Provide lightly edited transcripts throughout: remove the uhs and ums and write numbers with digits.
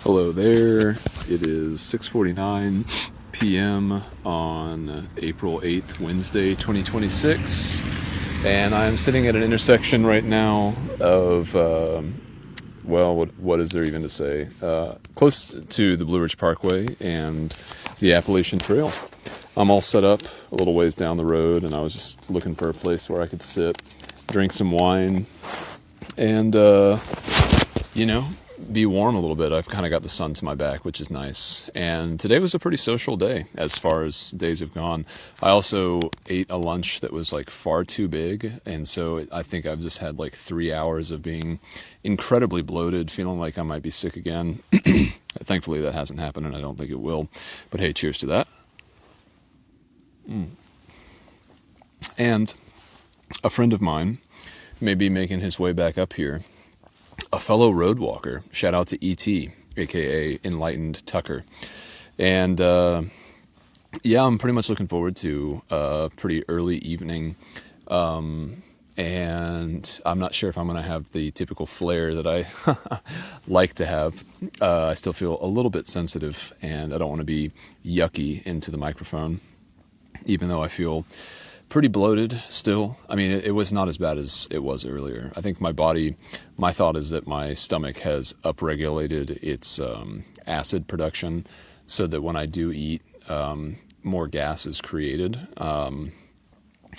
Hello there. It is 6:49 p.m. on April 8th, Wednesday, 2026. And I'm sitting at an intersection right now of, what is there even to say? Close to the Blue Ridge Parkway and the Appalachian Trail. I'm all set up a little ways down the road, and I was just looking for a place where I could sit, drink some wine, and, be warm a little bit. I've kind of got the sun to my back, which is nice. And today was a pretty social day as far as days have gone. I also ate a lunch that was like far too big. And so I think I've just had like 3 hours of being incredibly bloated, feeling like I might be sick again. Thankfully that hasn't happened, and I don't think it will. But hey, cheers to that. And a friend of mine may be making his way back up here. A fellow road walker, shout out to E.T., aka Enlightened Tucker. And I'm pretty much looking forward to a pretty early evening. And I'm not sure if I'm going to have the typical flair that I like to have. I still feel a little bit sensitive, and I don't want to be yucky into the microphone, even though I feel pretty bloated still. I mean, it was not as bad as it was earlier. I think my thought is that my stomach has upregulated its acid production so that when I do eat, more gas is created. And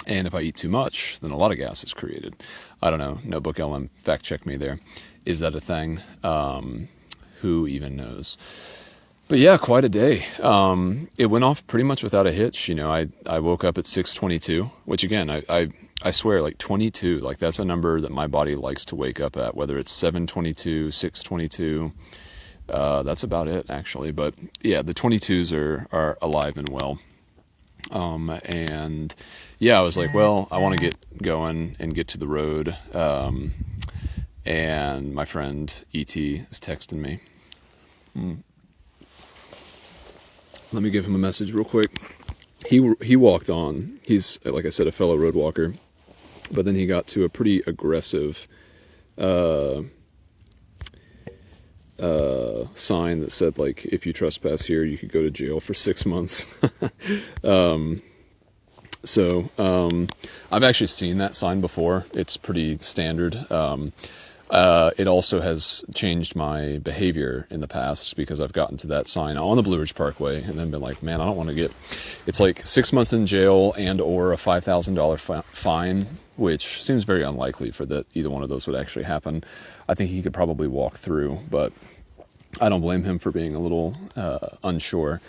if I eat too much, then a lot of gas is created. I don't know. Notebook LM, fact check me there. Is that a thing? Who even knows? But yeah, quite a day. It went off pretty much without a hitch. I woke up at 6:22, which again, I swear, like 22, like that's a number that my body likes to wake up at, whether it's 7:22, 6:22. That's about it, actually. But yeah, the 22s are alive and well. And yeah, I was like, well, I want to get going and get to the road. And my friend E.T. is texting me. Let me give him a message real quick. He walked on. He's, like I said, a fellow road walker. But then he got to a pretty aggressive sign that said, like, if you trespass here, you could go to jail for 6 months. I've actually seen that sign before. It's pretty standard. It also has changed my behavior in the past because I've gotten to that sign on the Blue Ridge Parkway and then been like, man, I don't want to get, it's like 6 months in jail and or a $5,000 fine, which seems very unlikely for that either one of those would actually happen. I think he could probably walk through, but I don't blame him for being a little unsure.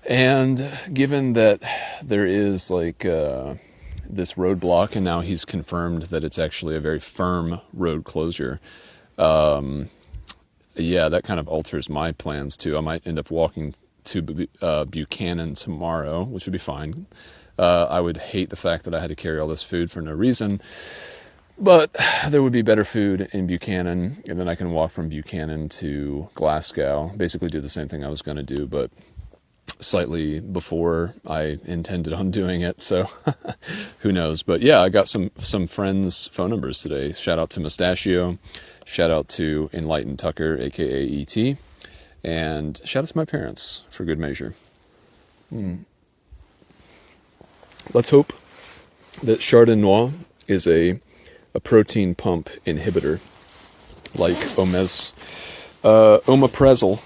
And given that there is like this roadblock, and now he's confirmed that it's actually a very firm road closure. That kind of alters my plans too. I might end up walking to Buchanan tomorrow, which would be fine. I would hate the fact that I had to carry all this food for no reason, but there would be better food in Buchanan, and then I can walk from Buchanan to Glasgow, basically do the same thing I was going to do, but slightly before I intended on doing it, so who knows. But yeah, I got some friends' phone numbers today. Shout out to Mustachio, shout out to Enlightened Tucker, aka E.T., and shout out to my parents for good measure. Let's hope that Chardonnay is a protein pump inhibitor, like omeprazole,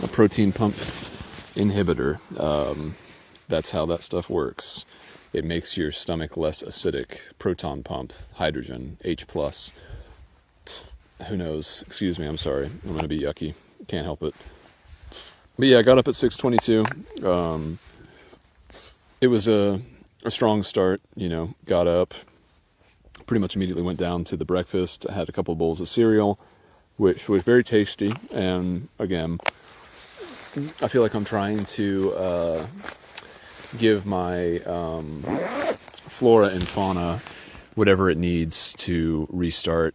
a protein pump inhibitor. That's how that stuff works. It makes your stomach less acidic. Proton pump, hydrogen, H+. Who knows? Excuse me, I'm sorry. I'm going to be yucky. Can't help it. But yeah, I got up at 6:22. It was a strong start, got up. Pretty much immediately went down to the breakfast. I had a couple of bowls of cereal, which was very tasty. And again, I feel like I'm trying to give my flora and fauna whatever it needs to restart.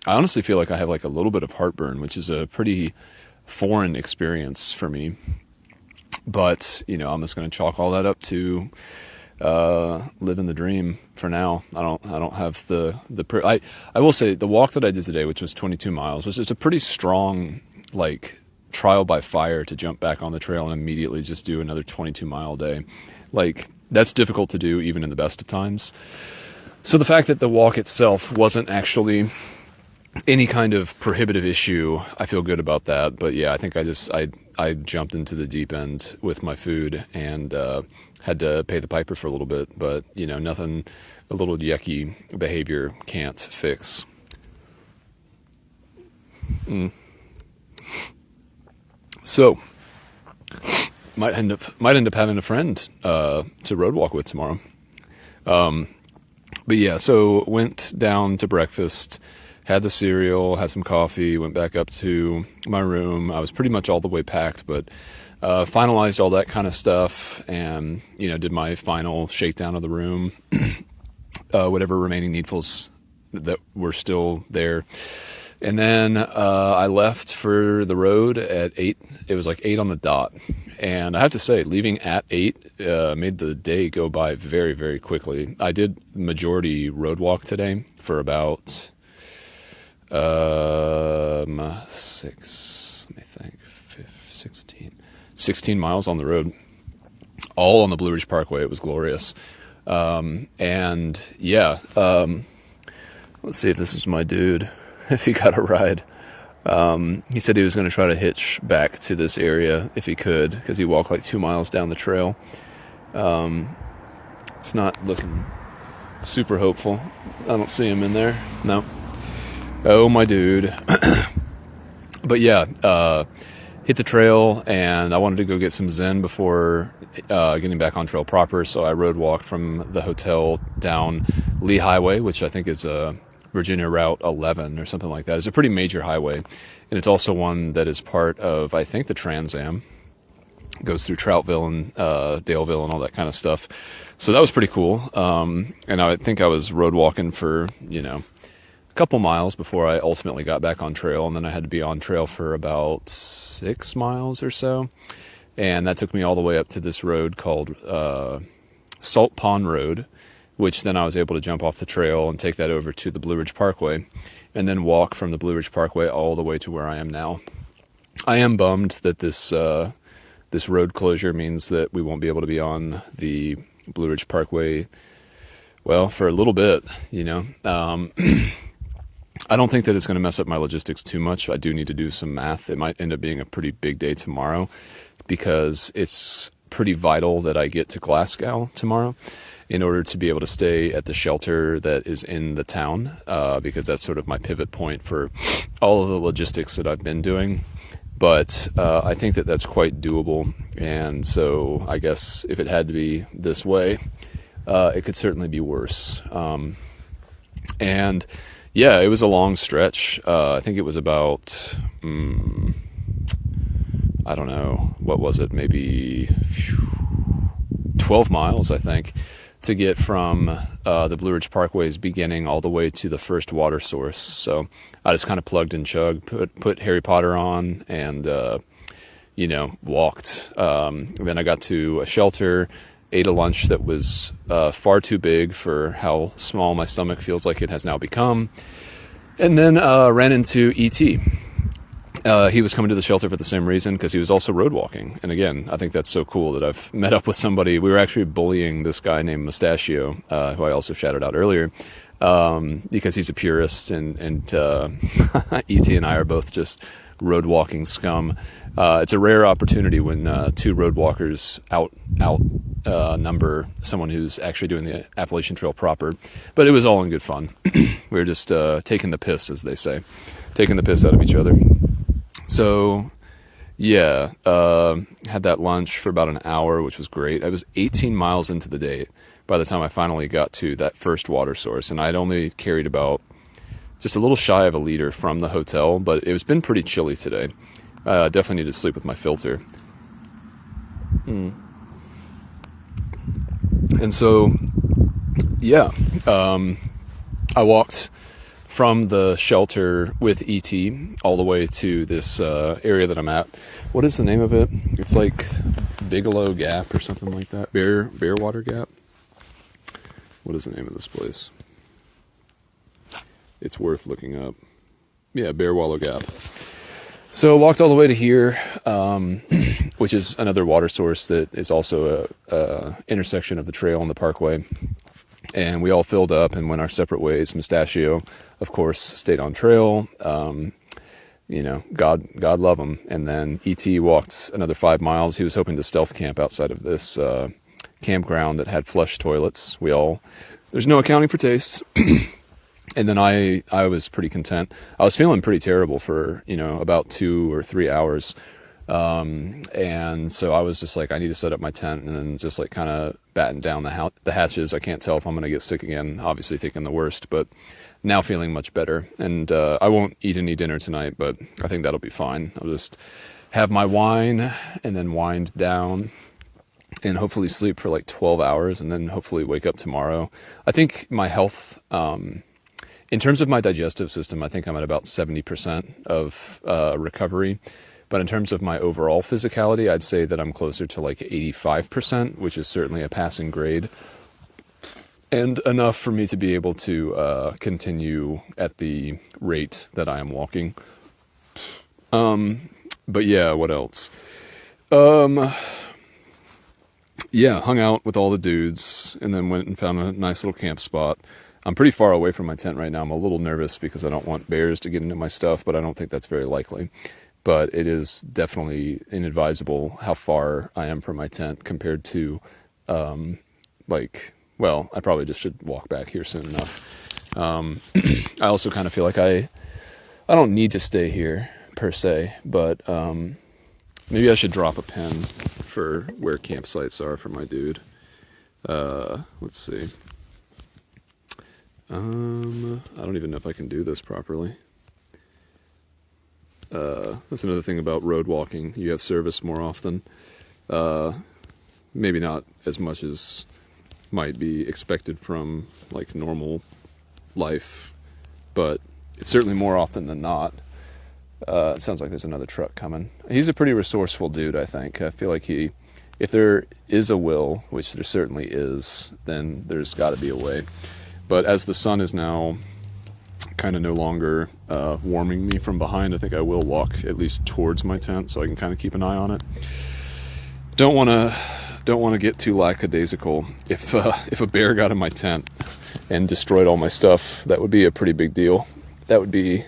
I honestly feel like I have like a little bit of heartburn, which is a pretty foreign experience for me. But, I'm just going to chalk all that up to living the dream for now. I don't have I will say the walk that I did today, which was 22 miles, was just a pretty strong, like, trial by fire to jump back on the trail and immediately just do another 22-mile day. Like, that's difficult to do even in the best of times. So the fact that the walk itself wasn't actually any kind of prohibitive issue, I feel good about that. But yeah, I think I jumped into the deep end with my food and had to pay the piper for a little bit. But, you know, nothing a little yucky behavior can't fix. So might end up having a friend to road walk with tomorrow. But yeah, so went down to breakfast, had the cereal, had some coffee, went back up to my room. I was pretty much all the way packed, but finalized all that kind of stuff and, you know, did my final shakedown of the room, whatever remaining Needfuls that were still there. And then I left for the road at 8. It was like 8 on the dot. And I have to say, leaving at 8 made the day go by very, very quickly. I did majority road walk today for about 16 miles on the road, all on the Blue Ridge Parkway. It was glorious. And yeah, let's see if this is my dude. If he got a ride. He said he was going to try to hitch back to this area if he could, because he walked like 2 miles down the trail. It's not looking super hopeful. I don't see him in there. No. Oh, my dude. But yeah, hit the trail, and I wanted to go get some Zen before getting back on trail proper, so I road walked from the hotel down Lee Highway, which I think is Virginia Route 11 or something like that. It's a pretty major highway, and it's also one that is part of, I think, the Trans Am. Goes through Troutville and Daleville and all that kind of stuff. So that was pretty cool. And I think I was road walking for, you know, a couple miles before I ultimately got back on trail, and then I had to be on trail for about 6 miles or so. And that took me all the way up to this road called Salt Pond Road, which then I was able to jump off the trail and take that over to the Blue Ridge Parkway, and then walk from the Blue Ridge Parkway all the way to where I am now. I am bummed that this road closure means that we won't be able to be on the Blue Ridge Parkway, well, for a little bit, you know. I don't think that it's going to mess up my logistics too much. I do need to do some math. It might end up being a pretty big day tomorrow, because it's pretty vital that I get to Glasgow tomorrow in order to be able to stay at the shelter that is in the town, because that's sort of my pivot point for all of the logistics that I've been doing. But I think that that's quite doable, and so I guess if it had to be this way, it could certainly be worse. And yeah, it was a long stretch. I think it was about, I don't know, what was it, maybe 12 miles, I think, to get from the Blue Ridge Parkway's beginning all the way to the first water source. So I just kind of plugged and chugged, put Harry Potter on, and you know, walked. Then I got to a shelter, ate a lunch that was far too big for how small my stomach feels like it has now become, and then ran into E.T. He was coming to the shelter for the same reason, because he was also road walking. And again, I think that's so cool that I've met up with somebody. We were actually bullying this guy named Mustachio, who I also shouted out earlier, because he's a purist, and E.T. and I are both just road walking scum. It's a rare opportunity when two road walkers outnumber someone who's actually doing the Appalachian Trail proper. But it was all in good fun. We were just taking the piss, as they say, taking the piss out of each other. So, yeah, had that lunch for about an hour, which was great. I was 18 miles into the day by the time I finally got to that first water source, and I'd only carried about just a little shy of a liter from the hotel, but it's been pretty chilly today. Definitely need to sleep with my filter. And so, yeah, I walked from the shelter with E.T. all the way to this area that I'm at. What is the name of it? It's like Bigelow Gap or something like that. Bearwater Gap. What is the name of this place? It's worth looking up. Yeah, Bear Wallow Gap. So walked all the way to here, which is another water source that is also a intersection of the trail and the parkway. And we all filled up and went our separate ways. Mustachio, of course, stayed on trail. God love him. And then E.T. walked another 5 miles. He was hoping to stealth camp outside of this campground that had flush toilets. There's no accounting for tastes. And then I was pretty content. I was feeling pretty terrible for, about 2 or 3 hours. And so I was just like, I need to set up my tent, and then just like kind of batten down the hatches. I can't tell if I'm going to get sick again, obviously thinking the worst, but now feeling much better. And I won't eat any dinner tonight, but I think that'll be fine. I'll just have my wine and then wind down and hopefully sleep for like 12 hours and then hopefully wake up tomorrow. I think my health, in terms of my digestive system, I think I'm at about 70% of recovery. But in terms of my overall physicality, I'd say that I'm closer to like 85%, which is certainly a passing grade. And enough for me to be able to continue at the rate that I am walking. But yeah, what else? Yeah, hung out with all the dudes and then went and found a nice little camp spot. I'm pretty far away from my tent right now. I'm a little nervous because I don't want bears to get into my stuff, but I don't think that's very likely. But it is definitely inadvisable how far I am from my tent compared to, I probably just should walk back here soon enough. I also kind of feel like I don't need to stay here per se, but maybe I should drop a pin for where campsites are for my dude. Let's see. I don't even know if I can do this properly. That's another thing about road walking. You have service more often. Maybe not as much as might be expected from like normal life, but it's certainly more often than not. It sounds like there's another truck coming. He's a pretty resourceful dude, I think. I feel like if there is a will, which there certainly is, then there's got to be a way. But as the sun is now kind of no longer warming me from behind, I think I will walk at least towards my tent so I can kind of keep an eye on it. Don't want to get too lackadaisical. If a bear got in my tent and destroyed all my stuff, that would be a pretty big deal. That would be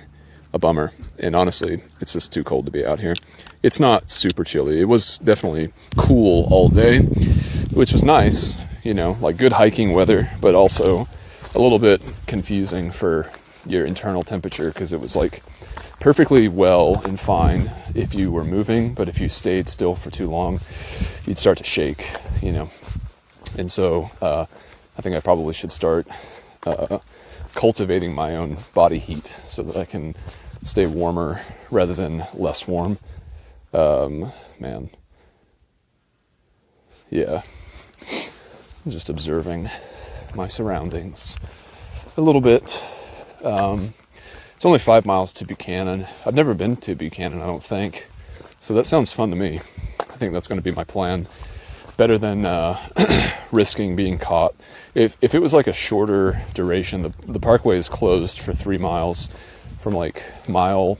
a bummer. And honestly, it's just too cold to be out here. It's not super chilly. It was definitely cool all day, which was nice, like good hiking weather, but also a little bit confusing for your internal temperature because it was like perfectly well and fine if you were moving, but if you stayed still for too long, you'd start to shake, And so I think I probably should start cultivating my own body heat so that I can stay warmer rather than less warm. Man. Yeah. I'm just observing my surroundings a little bit. It's only 5 miles to Buchanan. I've never been to Buchanan, I don't think. So that sounds fun to me. I think that's going to be my plan. Better than risking being caught. If it was like a shorter duration, the parkway is closed for 3 miles from like mile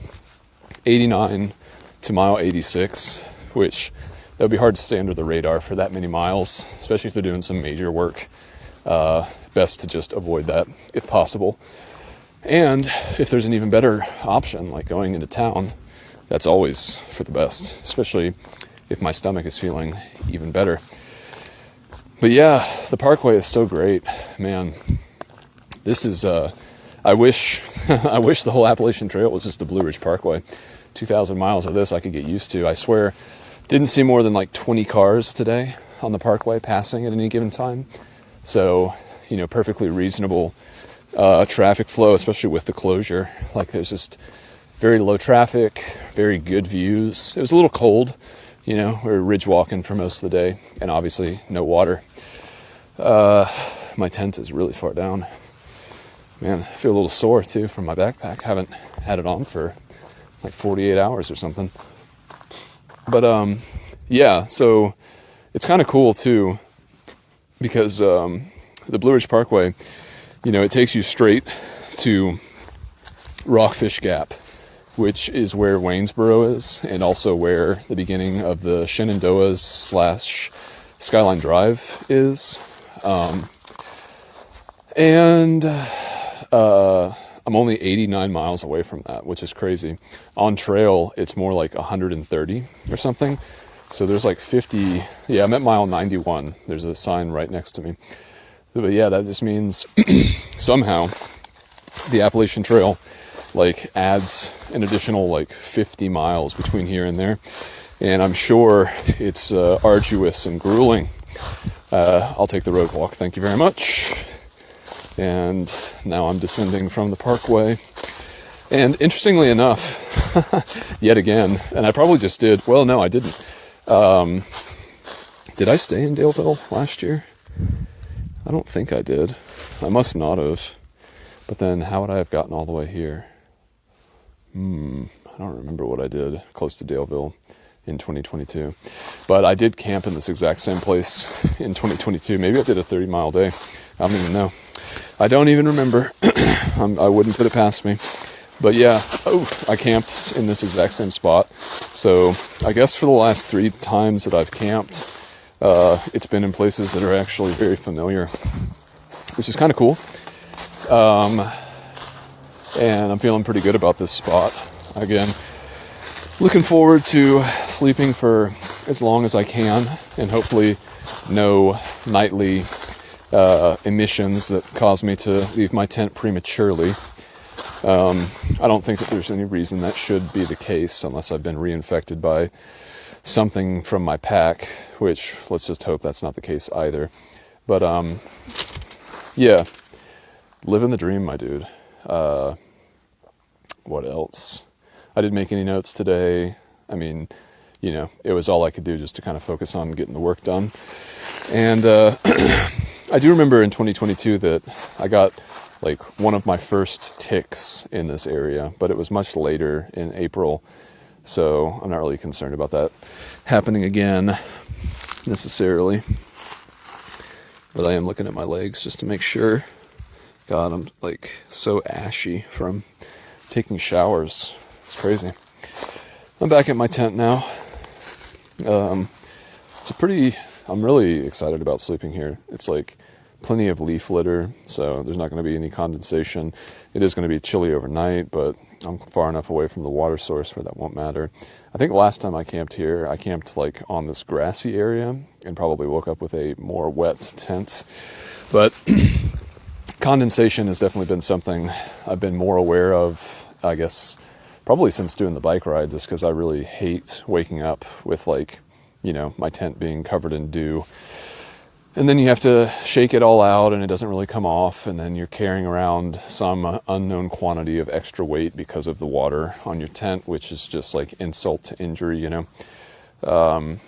89 to mile 86, which that would be hard to stay under the radar for that many miles, especially if they're doing some major work. Best to just avoid that if possible. And if there's an even better option, like going into town, that's always for the best, especially if my stomach is feeling even better. But yeah, the parkway is so great, man. This is, I wish the whole Appalachian Trail was just the Blue Ridge Parkway. 2,000 miles of this I could get used to. I swear, didn't see more than like 20 cars today on the parkway passing at any given time. So, perfectly reasonable traffic flow, especially with the closure. Like there's just very low traffic, very good views. It was a little cold, we were ridge walking for most of the day, and obviously no water. My tent is really far down. Man, I feel a little sore too from my backpack. Haven't had it on for like 48 hours or something. But yeah, so it's kind of cool too, because the Blue Ridge Parkway, it takes you straight to Rockfish Gap, which is where Waynesboro is, and also where the beginning of the Shenandoahs / Skyline Drive is. And I'm only 89 miles away from that, which is crazy. On trail, it's more like 130 or something. So there's like 50, I'm at mile 91. There's a sign right next to me. But yeah, that just means somehow the Appalachian Trail like adds an additional like 50 miles between here and there. And I'm sure it's arduous and grueling. I'll take the road walk, thank you very much. And now I'm descending from the parkway. And interestingly enough, yet again, and I probably just did, well, no, I didn't. Did I stay in Daleville last year? I don't think I did. I must not have. But then how would I have gotten all the way here? I don't remember what I did close to Daleville in 2022. But I did camp in this exact same place in 2022. Maybe I did a 30-mile day. I don't even know. I don't even remember. I wouldn't put it past me. But yeah, I camped in this exact same spot. So I guess for the last 3 times that I've camped, it's been in places that are actually very familiar, which is kind of cool. And I'm feeling pretty good about this spot. Again, looking forward to sleeping for as long as I can, and hopefully no nightly emissions that cause me to leave my tent prematurely. I don't think that there's any reason that should be the case unless I've been reinfected by something from my pack, which let's just hope that's not the case either. But yeah, living the dream, my dude. What else? I didn't make any notes today. I mean, it was all I could do just to kind of focus on getting the work done. And I do remember in 2022 that I got like one of my first ticks in this area, but it was much later in April. So I'm not really concerned about that happening again necessarily. But I am looking at my legs just to make sure. God, I'm like so ashy from taking showers. It's crazy. I'm back at my tent now. I'm really excited about sleeping here. It's like plenty of leaf litter, so there's not going to be any condensation. It is going to be chilly overnight, but I'm far enough away from the water source where that won't matter. I think last time I camped here, I camped like on this grassy area and probably woke up with a more wet tent. But condensation has definitely been something I've been more aware of, I guess, probably since doing the bike ride, just because I really hate waking up with like, my tent being covered in dew. And then you have to shake it all out and it doesn't really come off. And then you're carrying around some unknown quantity of extra weight because of the water on your tent, which is just like insult to injury, But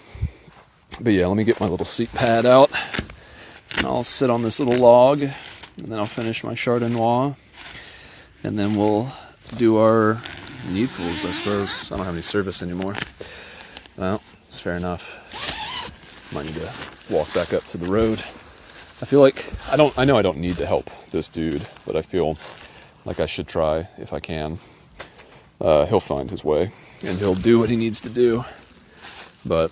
yeah, let me get my little seat pad out and I'll sit on this little log and then I'll finish my Chardonnay and then we'll do our Needfuls, I suppose. I don't have any service anymore. Well, it's fair enough. Might need to walk back up to the road. I feel like I know I don't need to help this dude, but I feel like I should try if I can. He'll find his way and he'll do what he needs to do. But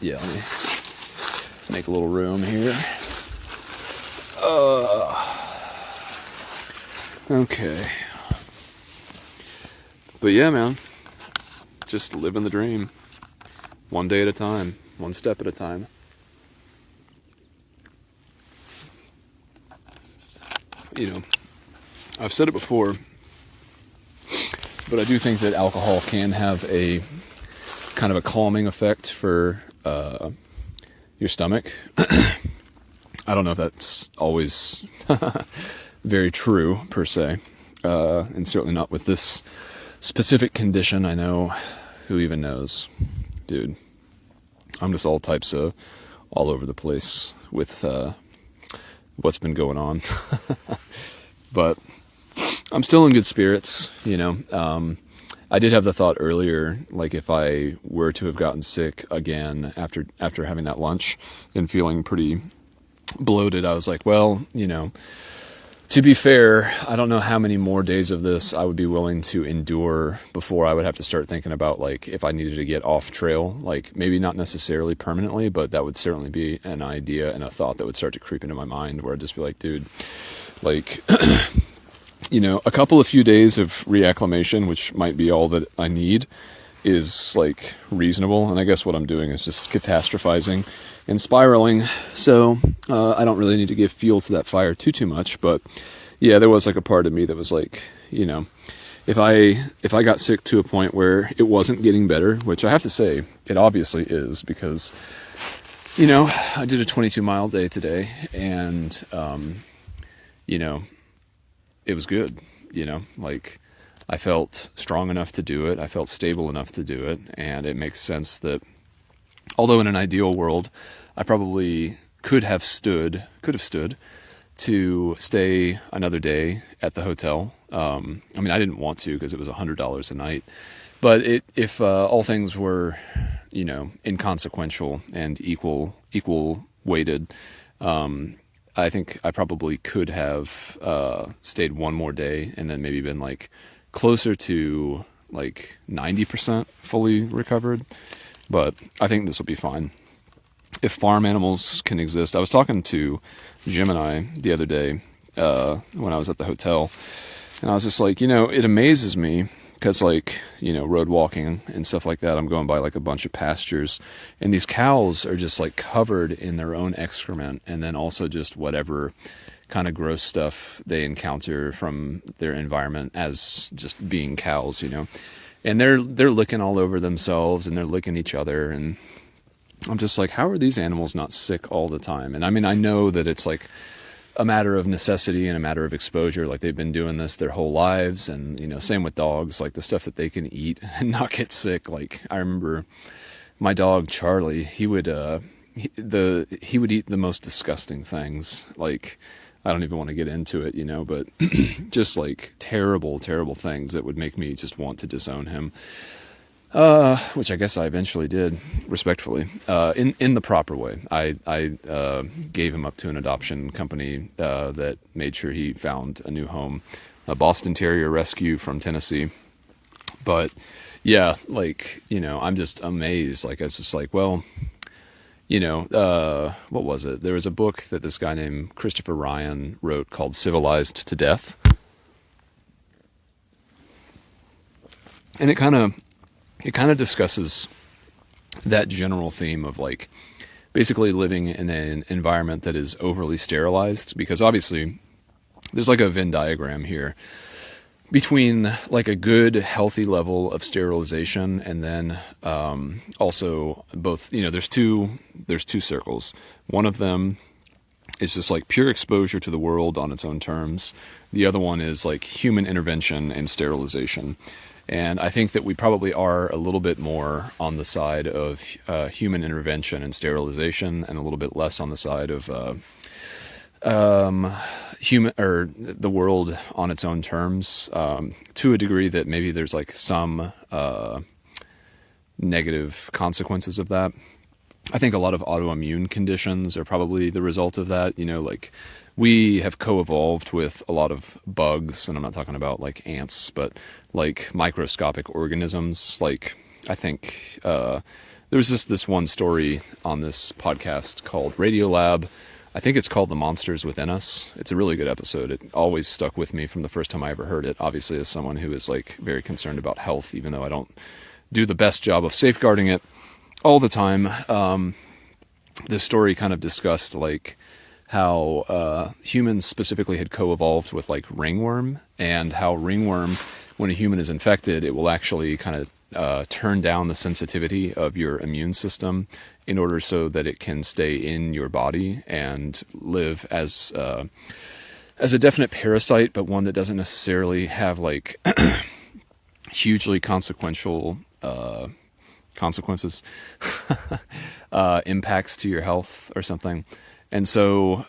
yeah, let me make a little room here. Okay. But yeah, man, just living the dream. One day at a time, one step at a time. I've said it before, but I do think that alcohol can have a kind of a calming effect for your stomach. I don't know if that's always very true, per se, and certainly not with this specific condition. I know, who even knows? Dude, I'm just all types of all over the place with what's been going on. But I'm still in good spirits, I did have the thought earlier, like if I were to have gotten sick again after having that lunch and feeling pretty bloated, I was like, well, to be fair, I don't know how many more days of this I would be willing to endure before I would have to start thinking about, like, if I needed to get off trail, like maybe not necessarily permanently, but that would certainly be an idea and a thought that would start to creep into my mind, where I'd just be like, dude, like, a couple of few days of reacclimation, which might be all that I need, is like reasonable. And I guess what I'm doing is just catastrophizing and spiraling. So I don't really need to give fuel to that fire too much. But yeah, there was like a part of me that was like, if I got sick to a point where it wasn't getting better, which I have to say it obviously is, because I did a 22-mile day today, and it was good. Like, I felt strong enough to do it. I felt stable enough to do it. And it makes sense that, although in an ideal world, I probably could have stood to stay another day at the hotel. I mean, I didn't want to, because it was $100 a night. But if all things were, inconsequential and equal weighted, I think I probably could have stayed one more day and then maybe been like closer to like 90% fully recovered. But I think this will be fine. If farm animals can exist, I was talking to Jim and I the other day when I was at the hotel, and I was just like, it amazes me, because like, road walking and stuff like that, I'm going by like a bunch of pastures, and these cows are just like covered in their own excrement, and then also just whatever kind of gross stuff they encounter from their environment as just being cows, and they're licking all over themselves, and they're licking each other, and I'm just like, how are these animals not sick all the time? And I mean, I know that it's like a matter of necessity and a matter of exposure. Like, they've been doing this their whole lives, and same with dogs, like the stuff that they can eat and not get sick. Like, I remember my dog Charlie, he would eat the most disgusting things. Like, I don't even want to get into it, but just like terrible things that would make me just want to disown him. Which I guess I eventually did, respectfully, in the proper way. I gave him up to an adoption company that made sure he found a new home, a Boston Terrier rescue from Tennessee. But yeah, like, I'm just amazed. Like, it's just like, well, what was it? There was a book that this guy named Christopher Ryan wrote called Civilized to Death. And it kind of discusses that general theme of like basically living in an environment that is overly sterilized, because obviously there's like a Venn diagram here between like a good healthy level of sterilization, and then also both, there's two circles. One of them is just like pure exposure to the world on its own terms. The other one is like human intervention and sterilization. And I think that we probably are a little bit more on the side of human intervention and sterilization, and a little bit less on the side of human, or the world on its own terms, to a degree that maybe there's like some negative consequences of that. I think a lot of autoimmune conditions are probably the result of that. Like, we have co-evolved with a lot of bugs, and I'm not talking about like ants, but like microscopic organisms. Like, I think there was this one story on this podcast called Radiolab. I think it's called The Monsters Within Us. It's a really good episode. It always stuck with me from the first time I ever heard it, obviously as someone who is like very concerned about health, even though I don't do the best job of safeguarding it all the time. This story kind of discussed like how humans specifically had co-evolved with like ringworm, and how ringworm, when a human is infected, it will actually kind of turn down the sensitivity of your immune system in order so that it can stay in your body and live as a definite parasite, but one that doesn't necessarily have like hugely consequential consequences, impacts to your health or something. And so,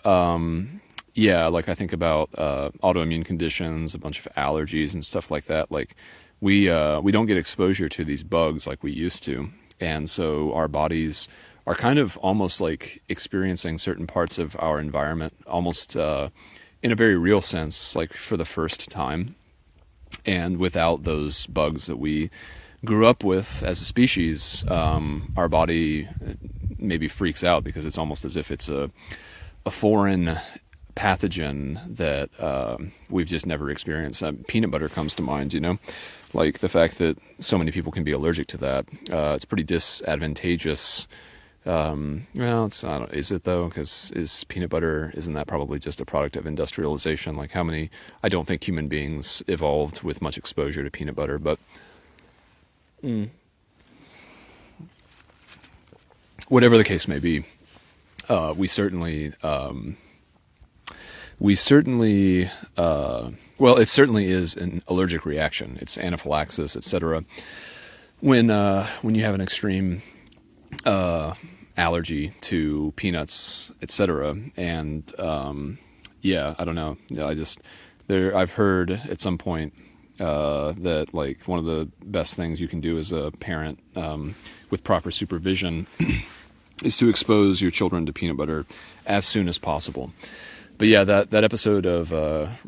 yeah, like I think about autoimmune conditions, a bunch of allergies and stuff like that. Like we don't get exposure to these bugs like we used to. And so our bodies are kind of almost like experiencing certain parts of our environment almost in a very real sense, like for the first time, and without those bugs that we grew up with as a species. Our body maybe freaks out because it's almost as if it's a foreign pathogen that we've just never experienced. Peanut butter comes to mind, like the fact that so many people can be allergic to that. It's pretty disadvantageous. Well, it's not, is it though? Because is peanut butter, isn't that probably just a product of industrialization? Like I don't think human beings evolved with much exposure to peanut butter, but whatever the case may be, we certainly, well, it certainly is an allergic reaction. It's anaphylaxis, etc. When you have an extreme allergy to peanuts, etc. And yeah, I don't know. I've heard at some point that like one of the best things you can do as a parent with proper supervision is to expose your children to peanut butter as soon as possible. But yeah, that episode of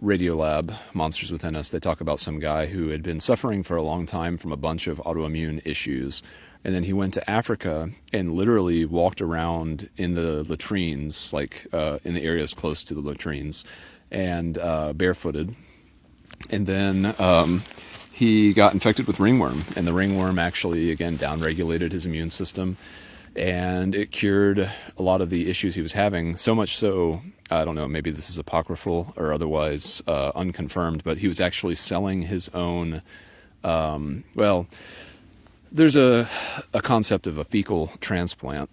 Radiolab, Monsters Within Us, they talk about some guy who had been suffering for a long time from a bunch of autoimmune issues. And then he went to Africa and literally walked around in the latrines, like in the areas close to the latrines, and barefooted. And then he got infected with ringworm. And the ringworm actually, again, downregulated his immune system. And it cured a lot of the issues he was having, so much so, I don't know, maybe this is apocryphal or otherwise unconfirmed, but he was actually selling his own, well, there's a concept of a fecal transplant.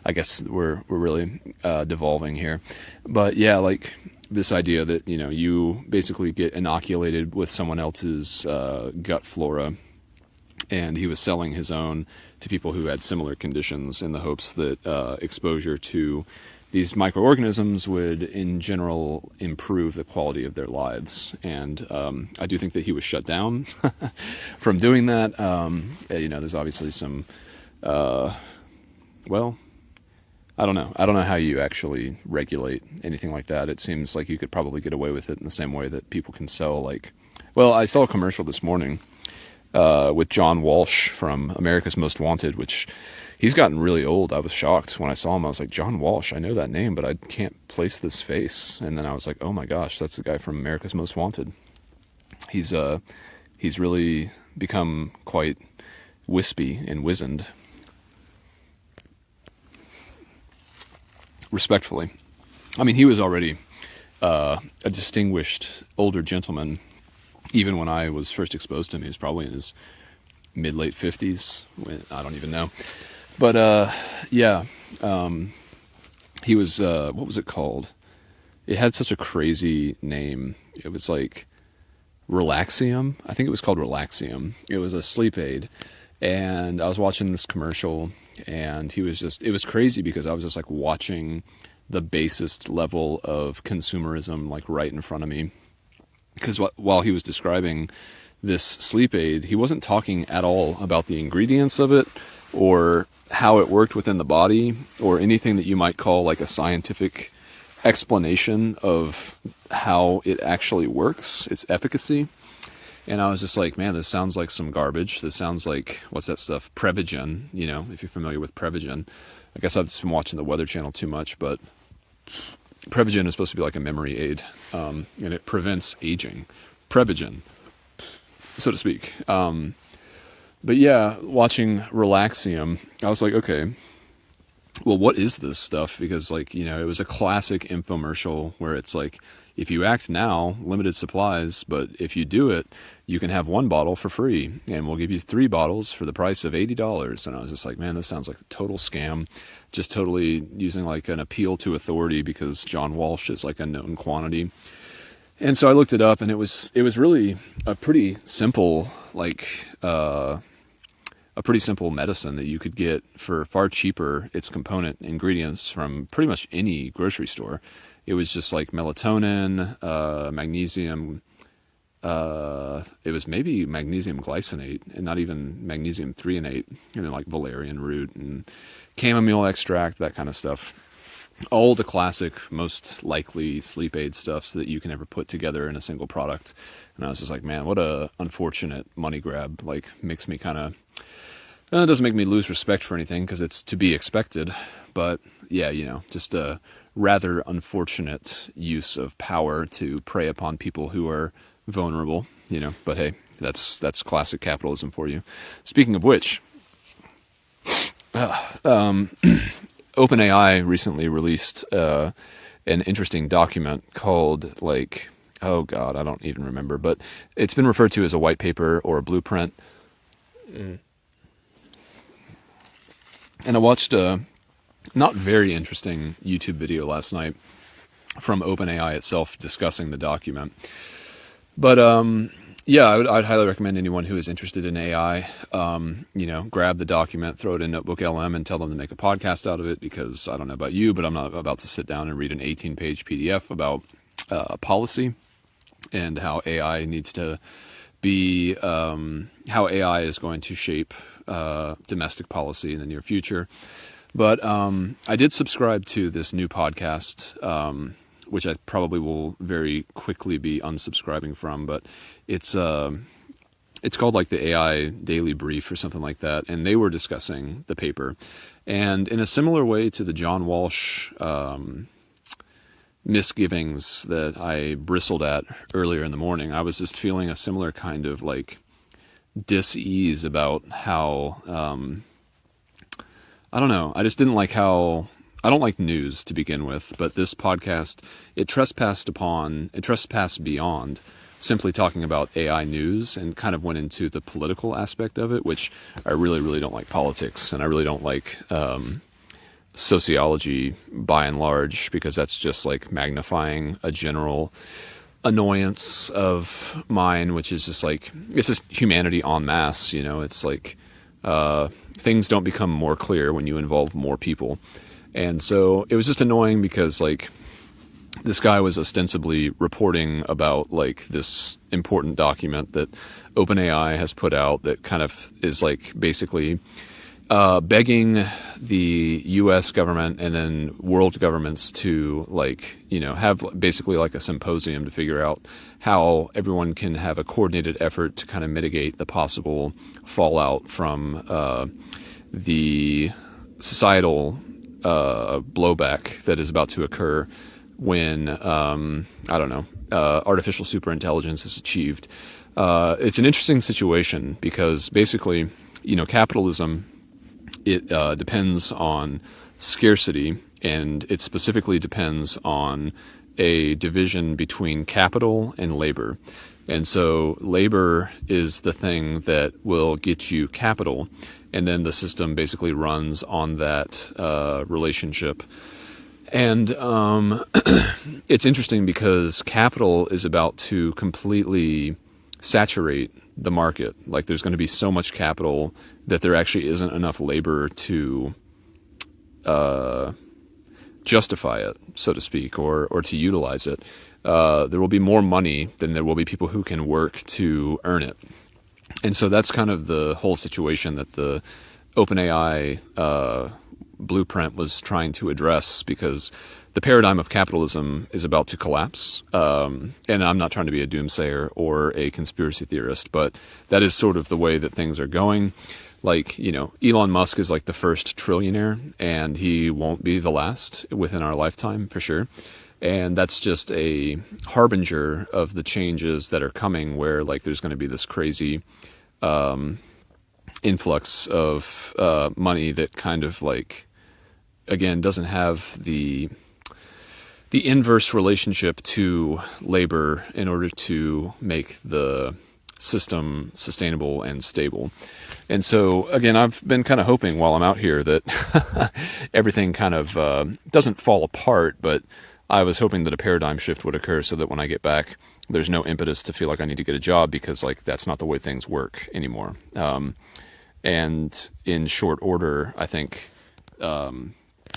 I guess we're really devolving here. But yeah, like this idea that, you basically get inoculated with someone else's gut flora, and he was selling his own to people who had similar conditions in the hopes that exposure to these microorganisms would, in general, improve the quality of their lives. And I do think that he was shut down from doing that. There's obviously some, well, I don't know. I don't know how you actually regulate anything like that. It seems like you could probably get away with it in the same way that people can sell, like, well, I saw a commercial this morning with John Walsh from America's Most Wanted, which he's gotten really old. I was shocked when I saw him. I was like, John Walsh, I know that name, but I can't place this face. And then I was like, oh my gosh, that's the guy from America's Most Wanted. He's really become quite wispy and wizened. Respectfully. I mean, he was already a distinguished older gentleman. Even when I was first exposed to him, he was probably in his mid-late 50s. I don't even know. But, yeah, he was, what was it called? It had such a crazy name. It was like Relaxium. I think it was called Relaxium. It was a sleep aid. And I was watching this commercial, and it was crazy because I was just like watching the basest level of consumerism like right in front of me. Because while he was describing this sleep aid, he wasn't talking at all about the ingredients of it or how it worked within the body or anything that you might call like a scientific explanation of how it actually works, its efficacy. And I was just like, man, this sounds like some garbage. This sounds like, what's that stuff? Prevagen, if you're familiar with Prevagen. I guess I've just been watching the Weather Channel too much, but Prevagen is supposed to be like a memory aid, and it prevents aging. Prevagen, so to speak. But yeah, watching Relaxium, I was like, okay, well, what is this stuff? Because it was a classic infomercial where it's like, if you act now, limited supplies, but if you do it, you can have one bottle for free, and we'll give you 3 bottles for the price of $80. And I was just like, man, this sounds like a total scam, just totally using like an appeal to authority because John Walsh is like a known quantity. And so I looked it up, and it was really a pretty simple, a pretty simple medicine that you could get for far cheaper, its component ingredients from pretty much any grocery store. It was just like melatonin, magnesium, it was maybe magnesium glycinate and not even magnesium threonate, and then like valerian root and chamomile extract, that kind of stuff. All the classic, most likely sleep aid stuffs that you can ever put together in a single product. And I was just like, man, what a unfortunate money grab. Like, makes me kind of, it doesn't make me lose respect for anything because it's to be expected. But yeah, just a rather unfortunate use of power to prey upon people who are vulnerable, but hey, that's classic capitalism for you. Speaking of which, OpenAI recently released an interesting document called, oh God, I don't even remember, but it's been referred to as a white paper or a blueprint. And I watched a not very interesting YouTube video last night from OpenAI itself discussing the document. But yeah, I'd highly recommend anyone who is interested in AI, grab the document, throw it in Notebook LM, and tell them to make a podcast out of it, because I don't know about you, but I'm not about to sit down and read an 18-page PDF about policy and how AI needs to be, how AI is going to shape domestic policy in the near future. But I did subscribe to this new podcast, which I probably will very quickly be unsubscribing from, but it's called like the AI Daily Brief or something like that, and they were discussing the paper. And in a similar way to the John Walsh misgivings that I bristled at earlier in the morning, I was just feeling a similar kind of like dis-ease about how, I don't know, I just didn't like how, I don't like news to begin with, but this podcast, it trespassed beyond simply talking about AI news and kind of went into the political aspect of it, which I really, really don't like politics, and I really don't like sociology by and large, because that's just like magnifying a general annoyance of mine, which is just like, it's just humanity en masse, it's like things don't become more clear when you involve more people. And so it was just annoying because like this guy was ostensibly reporting about like this important document that OpenAI has put out that kind of is like basically begging the US government and then world governments to like, have basically like a symposium to figure out how everyone can have a coordinated effort to kind of mitigate the possible fallout from the societal blowback that is about to occur when, artificial superintelligence is achieved. It's an interesting situation because basically, capitalism, it depends on scarcity, and it specifically depends on a division between capital and labor. And so labor is the thing that will get you capital, and then the system basically runs on that relationship. And it's interesting because capital is about to completely saturate the market. Like there's going to be so much capital that there actually isn't enough labor to justify it, so to speak, or to utilize it. There will be more money than there will be people who can work to earn it. And so that's kind of the whole situation that the OpenAI blueprint was trying to address, because the paradigm of capitalism is about to collapse. And I'm not trying to be a doomsayer or a conspiracy theorist, but that is sort of the way that things are going. Like, Elon Musk is like the first trillionaire, and he won't be the last within our lifetime for sure. And that's just a harbinger of the changes that are coming, where like there's going to be this crazy influx of money that kind of like, again, doesn't have the inverse relationship to labor in order to make the system sustainable and stable. And so, again, I've been kind of hoping while I'm out here that everything kind of doesn't fall apart, but I was hoping that a paradigm shift would occur so that when I get back, there's no impetus to feel like I need to get a job, because like that's not the way things work anymore. And in short order, I think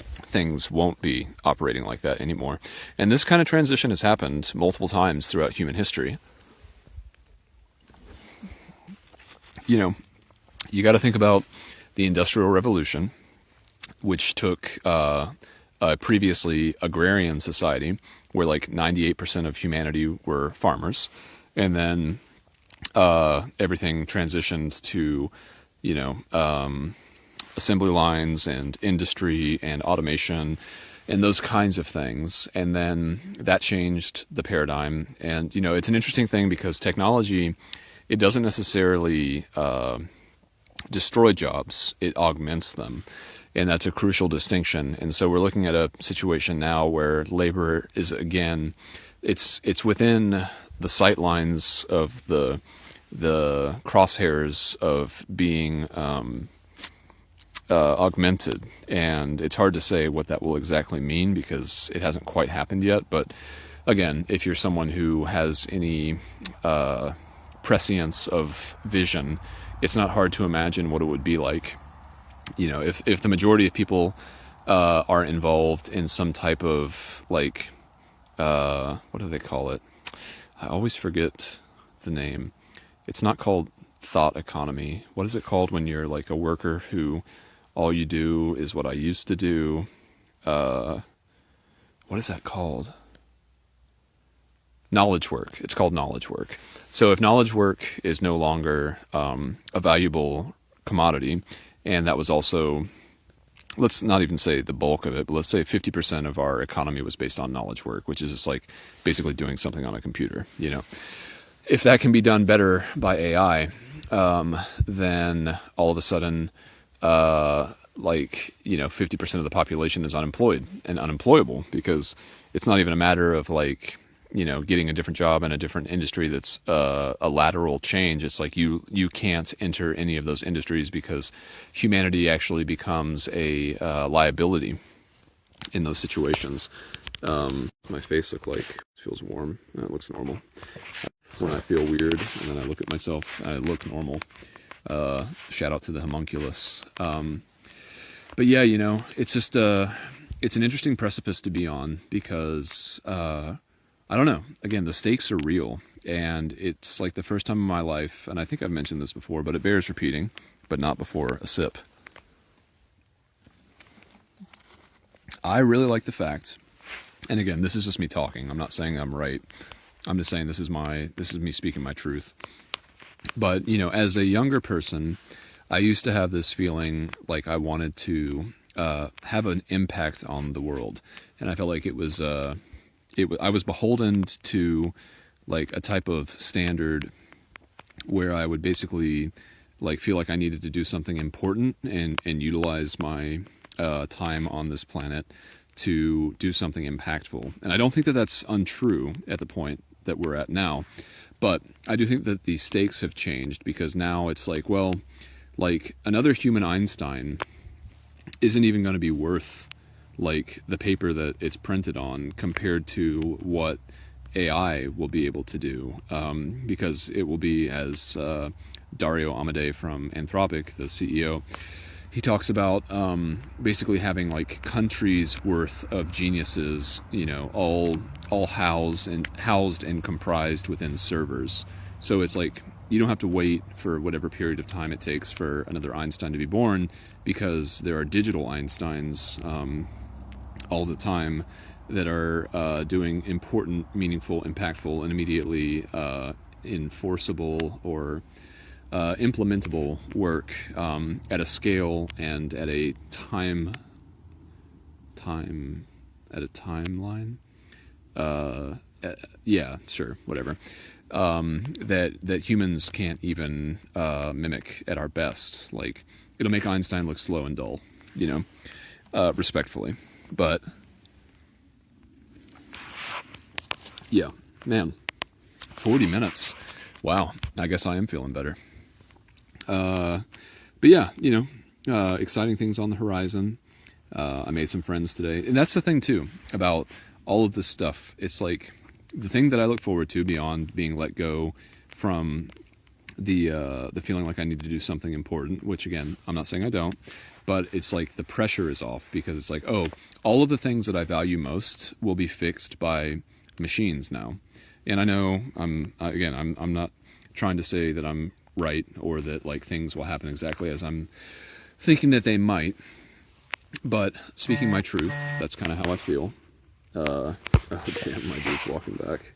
things won't be operating like that anymore. And this kind of transition has happened multiple times throughout human history. you know, you got to think about the Industrial Revolution, which took a previously agrarian society where like 98% of humanity were farmers, and then everything transitioned to, you know, assembly lines and industry and automation and those kinds of things. And then that changed the paradigm. And, you know, it's an interesting thing because technology, it doesn't necessarily destroy jobs, it augments them. And that's a crucial distinction. And so we're looking at a situation now where labor is, again, it's within the sight lines of the crosshairs of being augmented. And it's hard to say what that will exactly mean because it hasn't quite happened yet. But again, if you're someone who has any prescience of vision, it's not hard to imagine what it would be like. You know, if the majority of people are involved in some type of like, what do they call it? I always forget the name. It's not called thought economy. What is it called when you're like a worker who all you do is what I used to do? What is that called? Knowledge work. It's called knowledge work. So if knowledge work is no longer a valuable commodity, and that was also, let's not even say the bulk of it, but let's say 50% of our economy was based on knowledge work, which is just like basically doing something on a computer, you know. If that can be done better by AI, then all of a sudden, like, you know, 50% of the population is unemployed and unemployable because it's not even a matter of like, you know, getting a different job in a different industry that's a lateral change. It's like you can't enter any of those industries because humanity actually becomes a liability in those situations. My face feels warm. It looks normal. When I feel weird and then I look at myself, I look normal. Shout out to the homunculus. But yeah, you know, it's just it's an interesting precipice to be on because I don't know. Again, the stakes are real, and it's like the first time in my life, and I think I've mentioned this before, but it bears repeating, but not before a sip. I really like the fact, and again, this is just me talking. I'm not saying I'm right. I'm just saying this is me speaking my truth. But, you know, as a younger person, I used to have this feeling like I wanted to have an impact on the world, and I felt like it was I was beholden to like a type of standard where I would basically like feel like I needed to do something important and utilize my time on this planet to do something impactful. And I don't think that that's untrue at the point that we're at now, but I do think that the stakes have changed because now it's like, well, like another human Einstein isn't even going to be worth like the paper that it's printed on compared to what AI will be able to do, because it will be, as Dario Amodei from Anthropic, the CEO, he talks about basically having like countries worth of geniuses, you know, all housed and comprised within servers. So it's like you don't have to wait for whatever period of time it takes for another Einstein to be born because there are digital Einsteins all the time that are doing important, meaningful, impactful, and immediately enforceable or implementable work at a scale and at a timeline. Yeah, sure, whatever. That humans can't even mimic at our best. Like it'll make Einstein look slow and dull, you know, respectfully. But yeah, man, 40 minutes. Wow, I guess I am feeling better. But yeah, you know, exciting things on the horizon. I made some friends today, and that's the thing too about all of this stuff. It's like the thing that I look forward to beyond being let go from the feeling like I need to do something important, which again, I'm not saying I don't, but it's like the pressure is off because it's like, oh, all of the things that I value most will be fixed by machines now. And I know I'm not trying to say that I'm right, or that like things will happen exactly as I'm thinking that they might. But speaking my truth, that's kind of how I feel. Oh damn, my dude's walking back.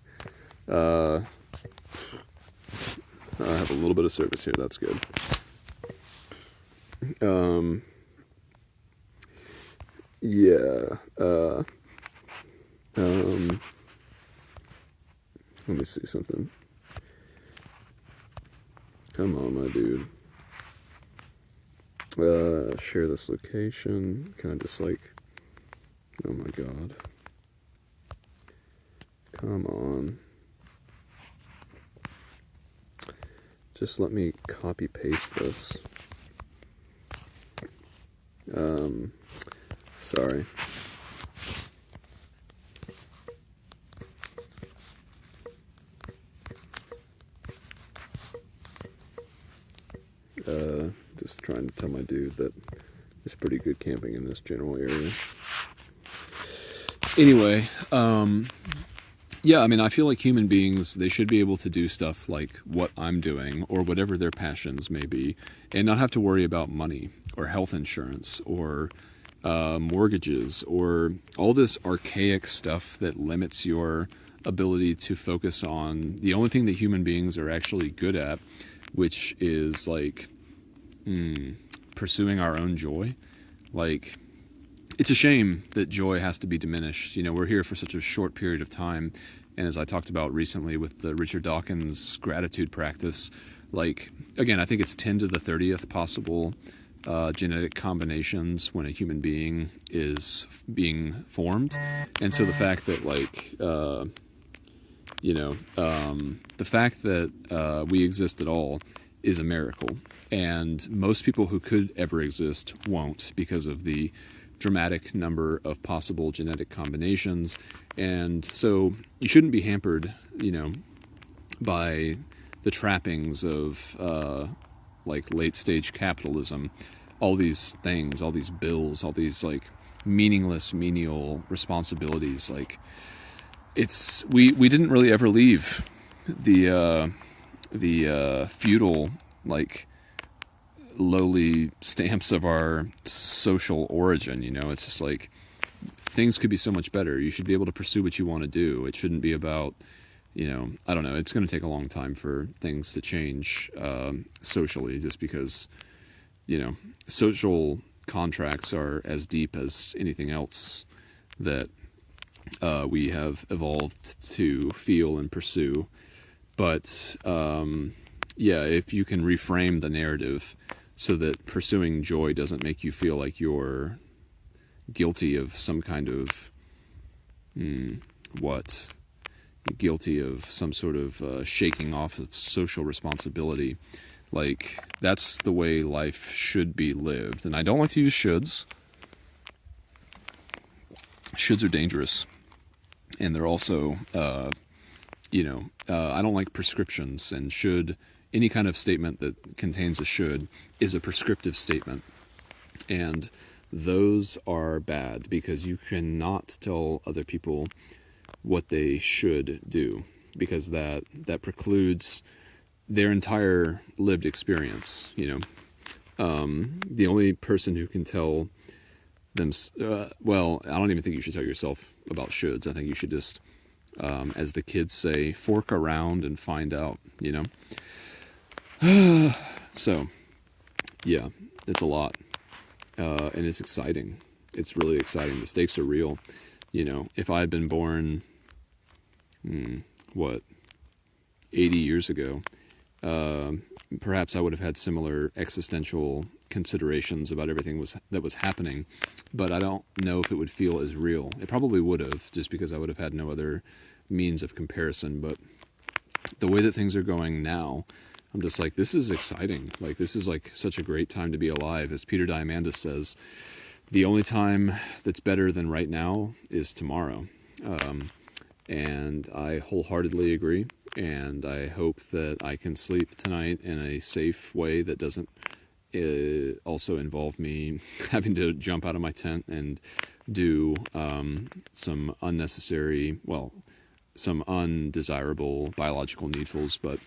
I have a little bit of service here, that's good. Yeah. Let me see something. Come on, my dude. Share this location. Kind of just like, oh my god. Come on. Just let me copy paste this. Sorry. Just trying to tell my dude that there's pretty good camping in this general area. Anyway, yeah, I mean, I feel like human beings, they should be able to do stuff like what I'm doing or whatever their passions may be and not have to worry about money or health insurance or mortgages or all this archaic stuff that limits your ability to focus on the only thing that human beings are actually good at, which is like pursuing our own joy. Like, it's a shame that joy has to be diminished. You know, we're here for such a short period of time. And as I talked about recently with the Richard Dawkins gratitude practice, like, again, I think it's 10 to the 30th possible genetic combinations when a human being is being formed. And so the fact that, like, the fact that we exist at all is a miracle. And most people who could ever exist won't, because of the dramatic number of possible genetic combinations. And so you shouldn't be hampered, by the trappings of like late stage capitalism, all these things, all these bills, all these like meaningless menial responsibilities. Like, we didn't really ever leave the feudal, like, lowly stamps of our social origin. It's just like, things could be so much better. You should be able to pursue what you want to do. It shouldn't be about, I don't know, it's going to take a long time for things to change socially, just because, social contracts are as deep as anything else that we have evolved to feel and pursue. But yeah, if you can reframe the narrative so that pursuing joy doesn't make you feel like you're guilty of some kind of guilty of some sort of shaking off of social responsibility. Like, that's the way life should be lived. And I don't like to use shoulds. Shoulds are dangerous. And they're also, I don't like prescriptions. And any kind of statement that contains a should is a prescriptive statement. And those are bad, because you cannot tell other people what they should do, because that precludes their entire lived experience. The only person who can tell them, well, I don't even think you should tell yourself about shoulds. I think you should just, as the kids say, fork around and find out, So, yeah, it's a lot. And it's exciting. It's really exciting. The stakes are real. If I had been born, 80 years ago, perhaps I would have had similar existential considerations about everything that was happening, but I don't know if it would feel as real. It probably would have, just because I would have had no other means of comparison. But the way that things are going now, I'm just like, this is exciting. Like, this is like such a great time to be alive. As Peter Diamandis says, the only time that's better than right now is tomorrow. And I wholeheartedly agree. And I hope that I can sleep tonight in a safe way that doesn't also involve me having to jump out of my tent and do some undesirable biological needfuls. But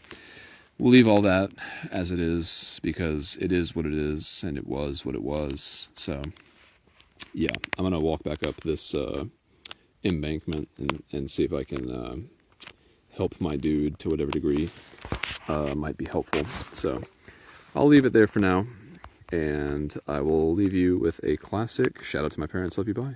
we'll leave all that as it is, because it is what it is, and it was what it was. So, yeah, I'm going to walk back up this embankment and see if I can help my dude to whatever degree might be helpful. So, I'll leave it there for now, and I will leave you with a classic shout out to my parents, love you, bye.